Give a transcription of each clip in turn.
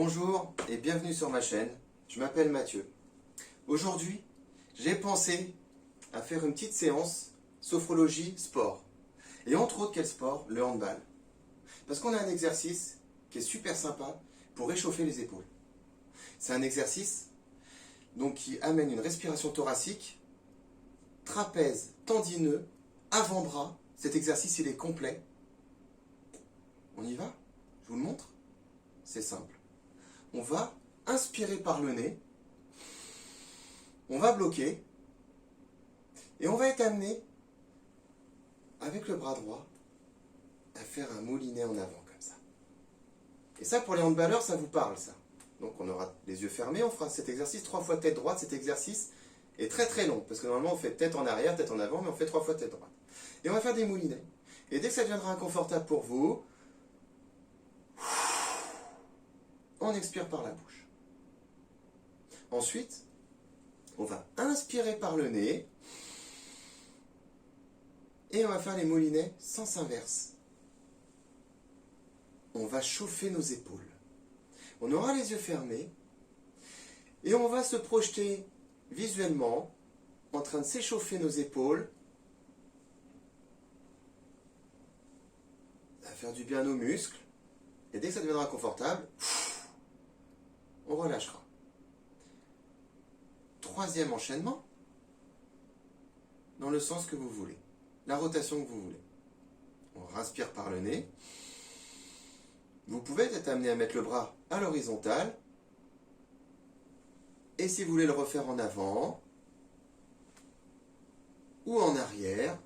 Bonjour et bienvenue sur ma chaîne, je m'appelle Mathieu. Aujourd'hui, j'ai pensé à faire une petite séance sophrologie sport. Et entre autres, quel sport? Le handball. Parce qu'on a un exercice qui est super sympa pour réchauffer les épaules. C'est un exercice donc, qui amène une respiration thoracique, trapèze tendineux, avant-bras. Cet exercice, il est complet. On y va? Je vous le montre? C'est simple. On va inspirer par le nez, on va bloquer, et on va être amené, avec le bras droit, à faire un moulinet en avant, comme ça. Et ça, pour les handballeurs, ça vous parle, ça. Donc on aura les yeux fermés, on fera cet exercice 3 fois tête droite. Cet exercice est très très long, parce que normalement on fait tête en arrière, tête en avant, mais on fait 3 fois tête droite. Et on va faire des moulinets. Et dès que ça deviendra inconfortable pour vous, on expire par la bouche. Ensuite, on va inspirer par le nez et on va faire les moulinets sens inverse. On va chauffer nos épaules. On aura les yeux fermés et on va se projeter visuellement en train de s'échauffer nos épaules. Ça va faire du bien à nos muscles. Et dès que ça deviendra confortable, on relâchera. Troisième enchaînement, dans le sens que vous voulez, la rotation que vous voulez. On inspire par le nez. Vous pouvez être amené à mettre le bras à l'horizontale. Et si vous voulez le refaire en avant ou en arrière,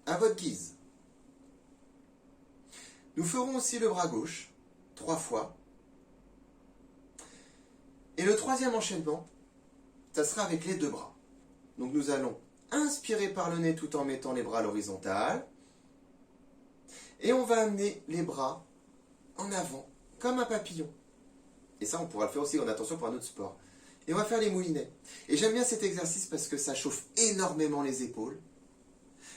à votre guise. Nous ferons aussi le bras gauche, 3 fois. Et le troisième enchaînement, ça sera avec les 2 bras. Donc nous allons inspirer par le nez tout en mettant les bras à l'horizontale. Et on va amener les bras en avant, comme un papillon. Et ça, on pourra le faire aussi en attention pour un autre sport. Et on va faire les moulinets. Et j'aime bien cet exercice parce que ça chauffe énormément les épaules.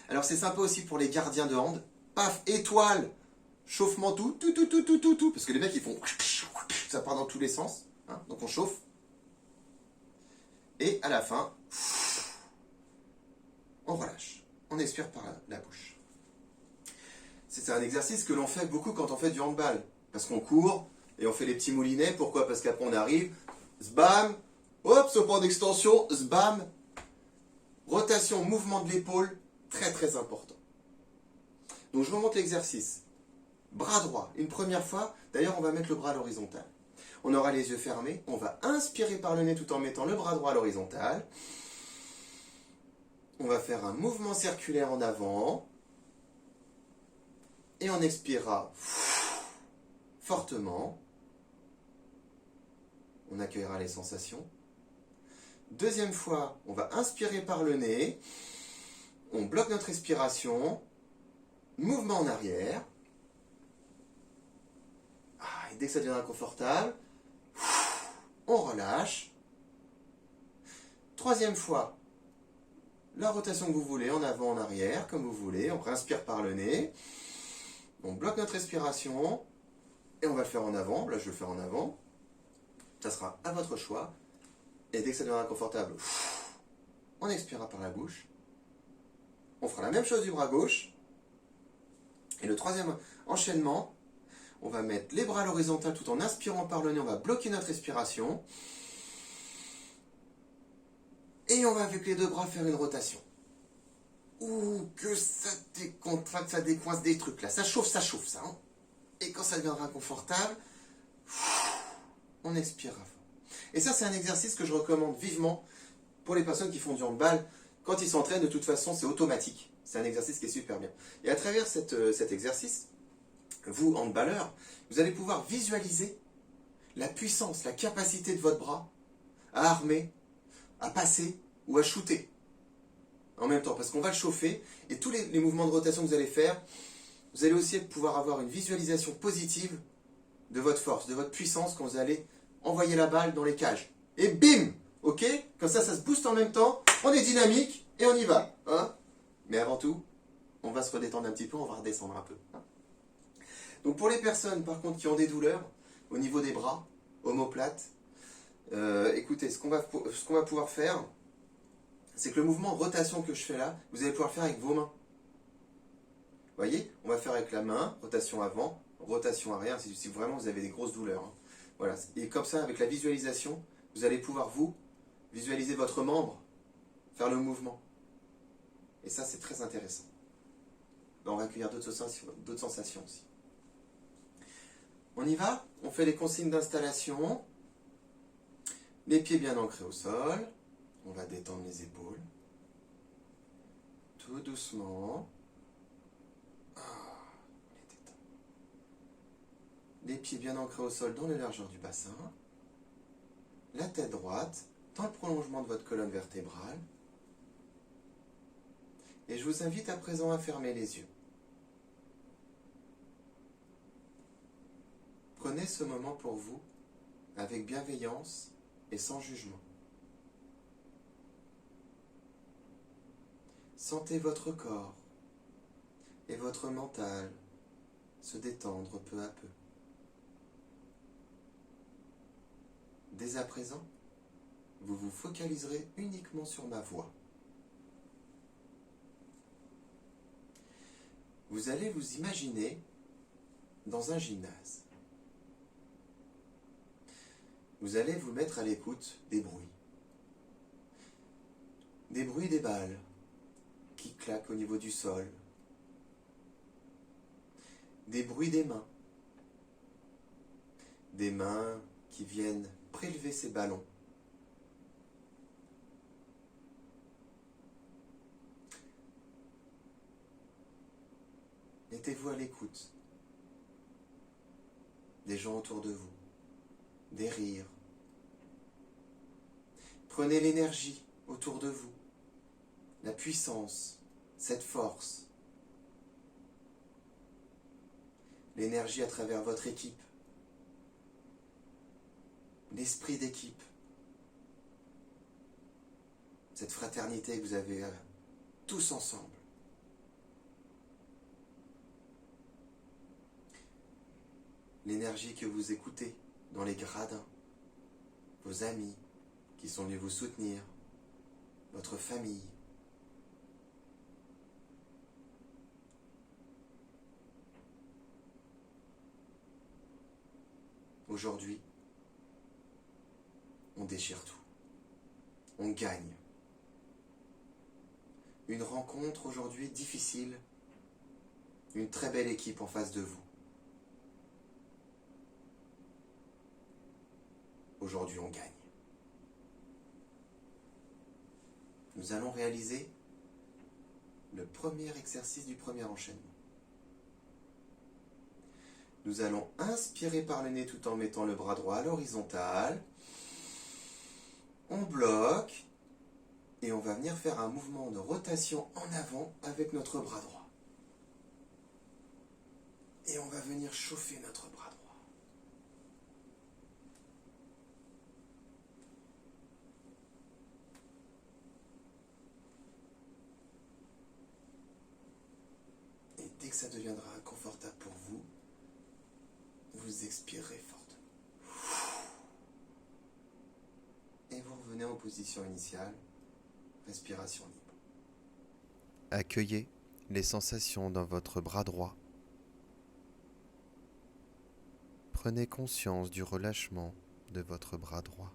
Alors c'est sympa aussi pour les gardiens de hand. Paf, étoile, chauffement tout. Parce que les mecs, ils font... Ça part dans tous les sens. Hein, donc on chauffe. Et à la fin, on relâche. On expire par la bouche. C'est un exercice que l'on fait beaucoup quand on fait du handball. Parce qu'on court et on fait les petits moulinets. Pourquoi? Parce qu'après on arrive, zbam, hop, ce point d'extension, zbam. Rotation, mouvement de l'épaule, très très important. Donc je vous montre l'exercice. Bras droit, une première fois. D'ailleurs, on va mettre le bras à l'horizontale. On aura les yeux fermés, on va inspirer par le nez tout en mettant le bras droit à l'horizontale. On va faire un mouvement circulaire en avant. Et on expirera fortement. On accueillera les sensations. Deuxième fois, on va inspirer par le nez. On bloque notre respiration. Mouvement en arrière. Et dès que ça devient inconfortable, on relâche. Troisième fois, la rotation que vous voulez, en avant, en arrière, comme vous voulez. On inspire par le nez. On bloque notre respiration. Et on va le faire en avant. Là, je vais le faire en avant. Ça sera à votre choix. Et dès que ça devient inconfortable, on expirera par la bouche. On fera la même chose du bras gauche. Et le troisième enchaînement, on va mettre les bras à l'horizontale tout en inspirant par le nez. On va bloquer notre respiration. Et on va avec les 2 bras faire une rotation. Ouh, que ça décontracte, ça décoince des trucs là. Ça chauffe ça. Hein. Et quand ça deviendra inconfortable, on expire à fond. Et ça, c'est un exercice que je recommande vivement pour les personnes qui font du handball. Quand ils s'entraînent, de toute façon, c'est automatique. C'est un exercice qui est super bien. Et à travers cet exercice, vous, handballeurs, vous allez pouvoir visualiser la puissance, la capacité de votre bras à armer, à passer ou à shooter en même temps. Parce qu'on va le chauffer et tous les mouvements de rotation que vous allez faire, vous allez aussi pouvoir avoir une visualisation positive de votre force, de votre puissance quand vous allez envoyer la balle dans les cages. Et bim! Ok? Comme ça se booste en même temps, on est dynamique et on y va. Hein? Mais avant tout, on va se redétendre un petit peu, on va redescendre un peu. Hein? Donc pour les personnes par contre qui ont des douleurs, au niveau des bras, omoplate. Écoutez, ce qu'on va pouvoir faire, c'est que le mouvement rotation que je fais là, vous allez pouvoir le faire avec vos mains. Vous voyez, on va faire avec la main, rotation avant, rotation arrière, si vraiment vous avez des grosses douleurs. Hein. Voilà. Et comme ça, avec la visualisation, vous allez pouvoir, vous, visualiser votre membre, faire le mouvement. Et ça, c'est très intéressant. On va accueillir d'autres sensations aussi. On y va? On fait les consignes d'installation. Les pieds bien ancrés au sol. On va détendre les épaules. Tout doucement. On les détend. Les pieds bien ancrés au sol dans les largeurs du bassin. La tête droite dans le prolongement de votre colonne vertébrale. Et je vous invite à présent à fermer les yeux. Prenez ce moment pour vous avec bienveillance et sans jugement. Sentez votre corps et votre mental se détendre peu à peu. Dès à présent, vous vous focaliserez uniquement sur ma voix. Vous allez vous imaginer dans un gymnase. Vous allez vous mettre à l'écoute des bruits. Des bruits des balles qui claquent au niveau du sol. Des bruits des mains. Des mains qui viennent prélever ces ballons. Mettez-vous à l'écoute des gens autour de vous, des rires. Prenez l'énergie autour de vous, la puissance, cette force, l'énergie à travers votre équipe, l'esprit d'équipe, cette fraternité que vous avez tous ensemble. L'énergie que vous écoutez dans les gradins, vos amis qui sont venus vous soutenir, votre famille. Aujourd'hui, on déchire tout. On gagne. Une rencontre aujourd'hui difficile, une très belle équipe en face de vous. Aujourd'hui, on gagne. Nous allons réaliser le premier exercice du premier enchaînement. Nous allons inspirer par le nez tout en mettant le bras droit à l'horizontale. On bloque et on va venir faire un mouvement de rotation en avant avec notre bras droit. Et on va venir chauffer notre bras droit. Et dès que ça deviendra inconfortable pour vous, vous expirez fortement. Et vous revenez en position initiale, respiration libre. Accueillez les sensations dans votre bras droit. Prenez conscience du relâchement de votre bras droit.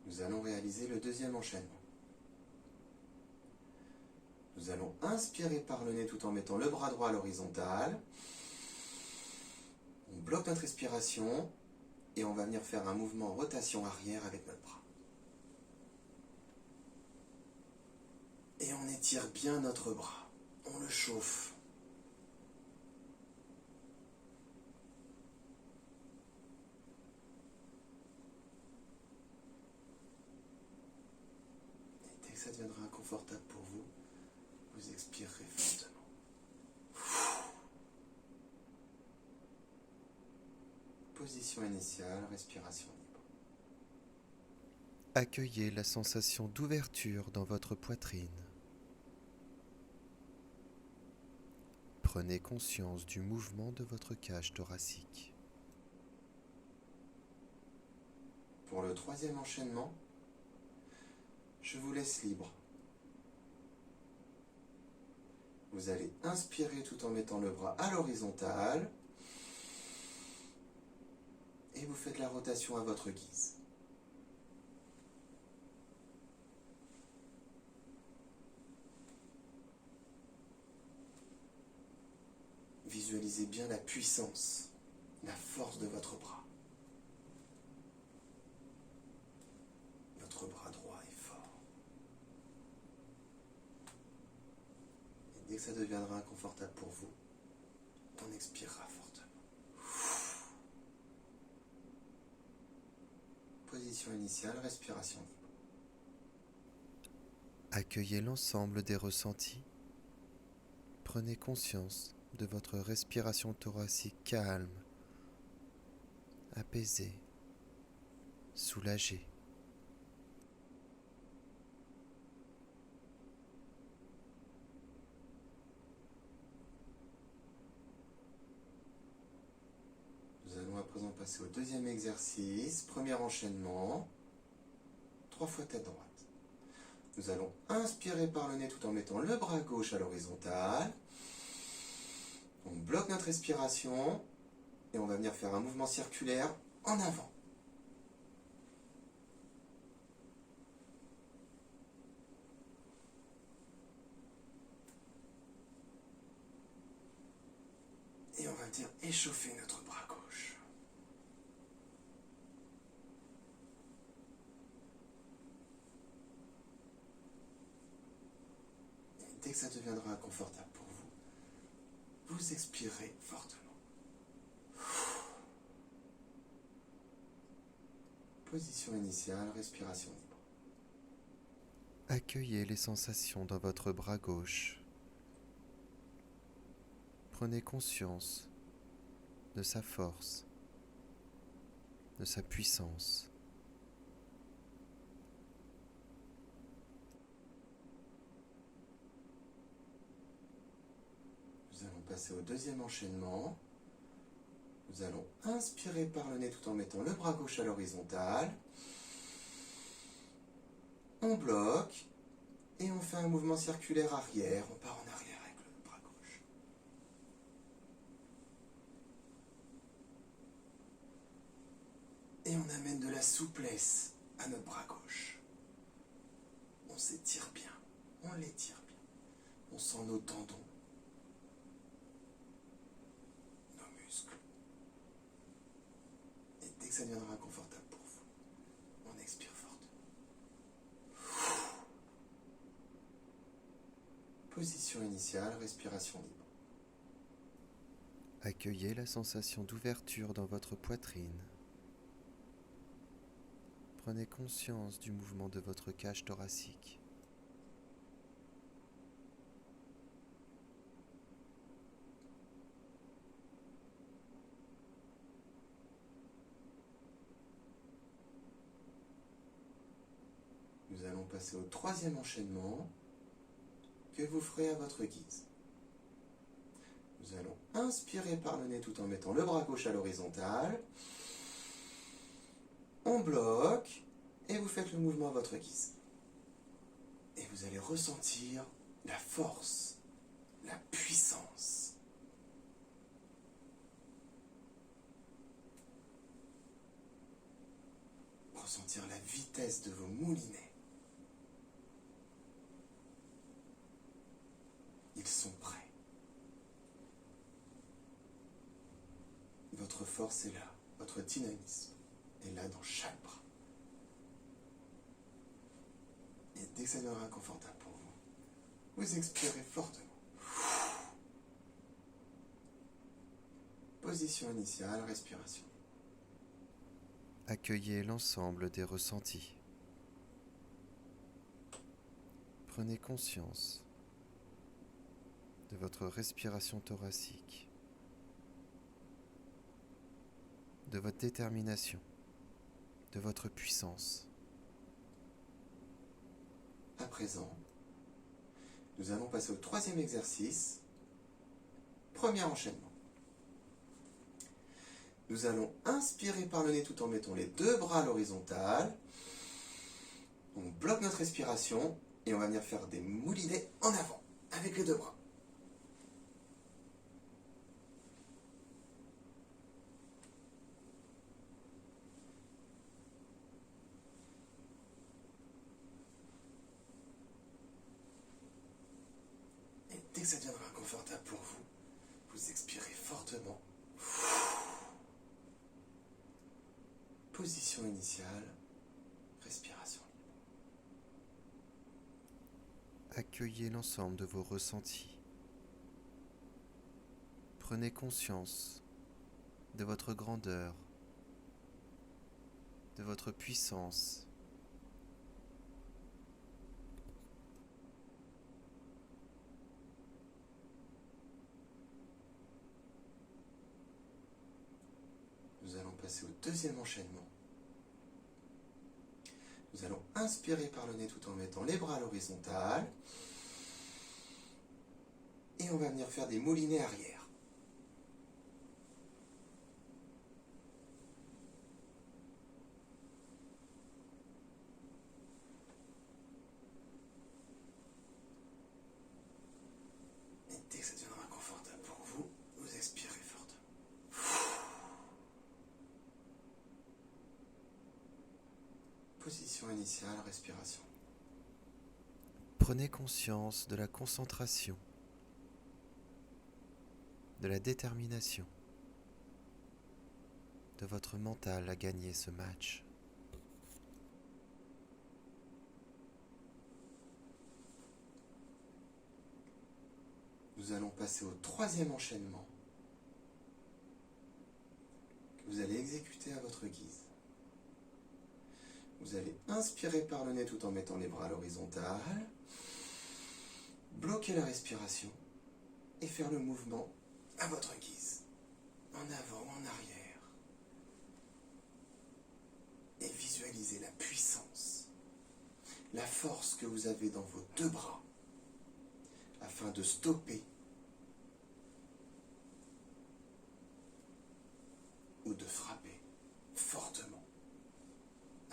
Nous allons réaliser le deuxième enchaînement. Nous allons inspirer par le nez tout en mettant le bras droit à l'horizontale. On bloque notre respiration et on va venir faire un mouvement rotation arrière avec notre bras. Et on étire bien notre bras. On le chauffe. Et dès que ça deviendra inconfortable pour vous, vous expirerez fortement. Position initiale, respiration libre. Accueillez la sensation d'ouverture dans votre poitrine. Prenez conscience du mouvement de votre cage thoracique. Pour le troisième enchaînement, je vous laisse libre. Vous allez inspirer tout en mettant le bras à l'horizontale et vous faites la rotation à votre guise. Visualisez bien la puissance, la force de votre bras. Votre bras droit est fort. Et dès que ça deviendra inconfortable pour vous, on expirera fortement. Position initiale, respiration libre. Accueillez l'ensemble des ressentis. Prenez conscience de votre respiration thoracique calme, apaisée, soulagée. Nous allons à présent passer au deuxième exercice. Premier enchaînement. 3 fois tête droite. Nous allons inspirer par le nez tout en mettant le bras gauche à l'horizontale. On bloque notre respiration et on va venir faire un mouvement circulaire en avant. Et on va venir échauffer notre bras gauche. Et dès que ça deviendra inconfortable pour vous, vous expirez fortement. Position initiale, respiration libre. Accueillez les sensations dans votre bras gauche. Prenez conscience de sa force, de sa puissance. Nous allons passer au deuxième enchaînement. Nous allons inspirer par le nez tout en mettant le bras gauche à l'horizontale. On bloque et on fait un mouvement circulaire arrière. On part en arrière avec le bras gauche. Et on amène de la souplesse à notre bras gauche. On s'étire bien, on l'étire bien. On sent nos tendons, nos muscles. Et dès que ça deviendra inconfortable pour vous, on expire fortement. Position initiale, respiration libre. Accueillez la sensation d'ouverture dans votre poitrine. Prenez conscience du mouvement de votre cage thoracique. Nous allons passer au troisième enchaînement que vous ferez à votre guise. Nous allons inspirer par le nez tout en mettant le bras gauche à l'horizontale. On bloque et vous faites le mouvement à votre guise. Et vous allez ressentir la force, la puissance. Ressentir la vitesse de vos moulinets. Ils sont prêts. Votre force est là, votre dynamisme est là dans chaque bras. Et dès que ça deviendra inconfortable pour vous, vous expirez fortement. Position initiale, respiration. Accueillez l'ensemble des ressentis. Prenez conscience de votre respiration thoracique, de votre détermination, de votre puissance. présent. Nous allons passer au troisième exercice. Premier enchaînement. Nous allons inspirer par le nez tout en mettant les deux bras à l'horizontale. On bloque notre respiration et on va venir faire des moulinets en avant avec les deux bras. Et dès que ça deviendra confortable pour vous, vous expirez fortement. Position initiale, respiration. Accueillez l'ensemble de vos ressentis. Prenez conscience de votre grandeur, de votre puissance. Nous allons passer au deuxième enchaînement. Nous allons inspirer par le nez tout en mettant les bras à l'horizontale. Et on va venir faire des moulinets arrière. Et dès que ça deviendra confortable pour vous, vous expirez fortement. Position initiale, respiration. Prenez conscience de la concentration, de la détermination, de votre mental à gagner ce match. Nous allons passer au troisième enchaînement que vous allez exécuter à votre guise. Vous allez inspirer par le nez tout en mettant les bras à l'horizontale, bloquer la respiration et faire le mouvement à votre guise, en avant ou en arrière. Et visualisez la puissance, la force que vous avez dans vos deux bras afin de stopper ou de frapper fortement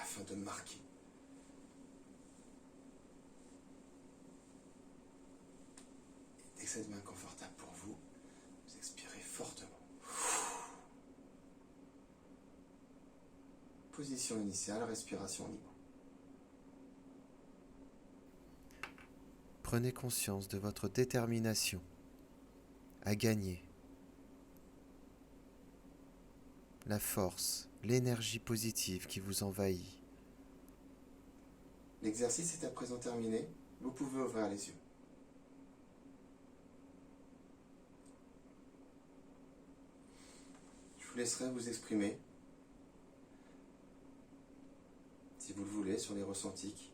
afin de marquer. Et dès que ça devient confortable pour vous, vous expirez fortement. Position initiale, respiration libre. Prenez conscience de votre détermination à gagner. La force, l'énergie positive qui vous envahit. L'exercice est à présent terminé. Vous pouvez ouvrir les yeux. Je vous laisserai vous exprimer, si vous le voulez, sur les ressentis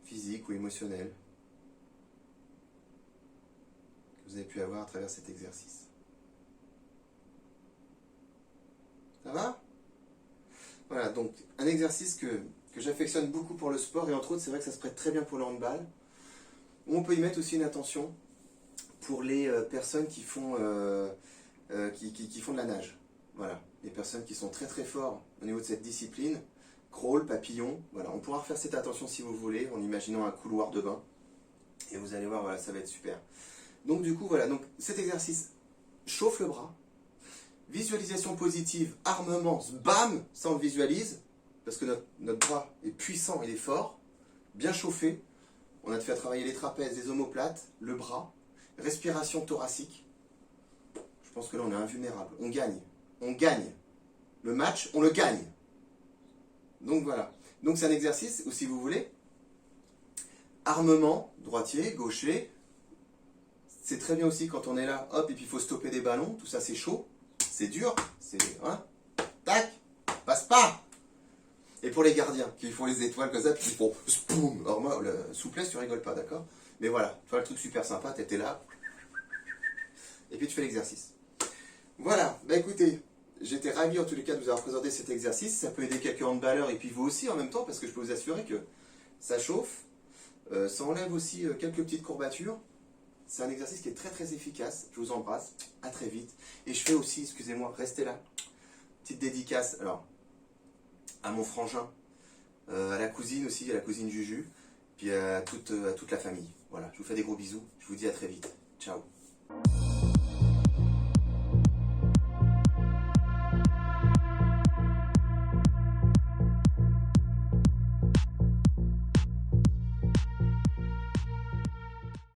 physiques ou émotionnels que vous avez pu avoir à travers cet exercice. Ça va ? Voilà, donc un exercice que j'affectionne beaucoup pour le sport, et entre autres, c'est vrai que ça se prête très bien pour le handball. On peut y mettre aussi une attention pour les personnes qui font, qui font de la nage. Voilà, les personnes qui sont très très forts au niveau de cette discipline, crawl, papillon, voilà, on pourra refaire cette attention si vous voulez, en imaginant un couloir de bain. Et vous allez voir, voilà, ça va être super. Donc du coup, voilà, donc cet exercice chauffe le bras. Visualisation positive, armement, bam, ça on le visualise, parce que notre bras est puissant, il est fort, bien chauffé. On a fait travailler les trapèzes, les omoplates, le bras, respiration thoracique. Je pense que là on est invulnérable, on gagne. On gagne. Le match, on le gagne. Donc voilà. Donc c'est un exercice où, si vous voulez, armement, droitier, gaucher, c'est très bien aussi quand on est là, hop, et puis il faut stopper des ballons, tout ça c'est chaud. C'est dur, c'est... Hein, tac, passe pas. Et pour les gardiens, qui font les étoiles comme ça, puis ils font spoum. Alors moi, la souplesse, tu rigoles pas, d'accord? Mais voilà, tu vois le truc super sympa, t'étais là. Et puis tu fais l'exercice. Voilà, bah écoutez, j'étais ravi en tous les cas de vous avoir présenté cet exercice. Ça peut aider quelques handballeurs et puis vous aussi en même temps, parce que je peux vous assurer que ça chauffe. Ça enlève aussi quelques petites courbatures. C'est un exercice qui est très très efficace. Je vous embrasse. À très vite. Et je fais aussi, excusez-moi, restez là. Petite dédicace. Alors, à mon frangin, à la cousine aussi, à la cousine Juju, puis à toute la famille. Voilà, je vous fais des gros bisous. Je vous dis à très vite. Ciao.